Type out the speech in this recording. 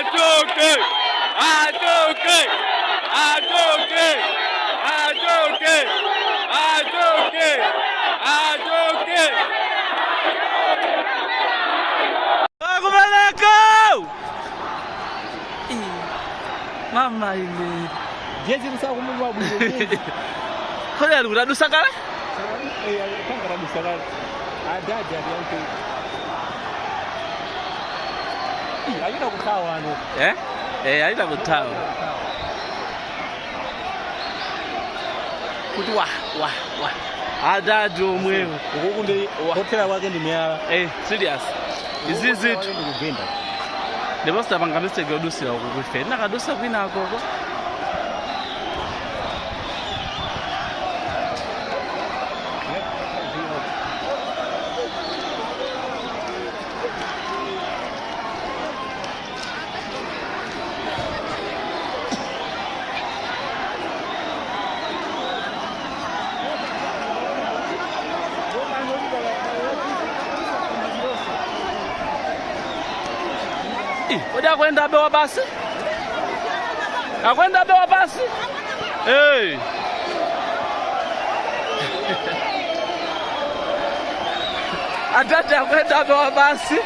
achoke, achoke, achoke, achoke, achoke, achoke. Akumaleko! Mama ile. Jezi kusaka kumugwa buje. Kole ali kuradusa kale? Kanga radusa kale. Adadi yangu. Ayina kutawa ano. Ayina kutawa. Kuti wa. Adadi omwewe. Ukukunde hotela wake ndi myala. Serious. Is it? The most of them mistake odusi la kufe. Na kadusa kwina akoko. Udah kwenda bewa basi? Akwenda bewa basi? Hey. Atata kwenda bewa basi?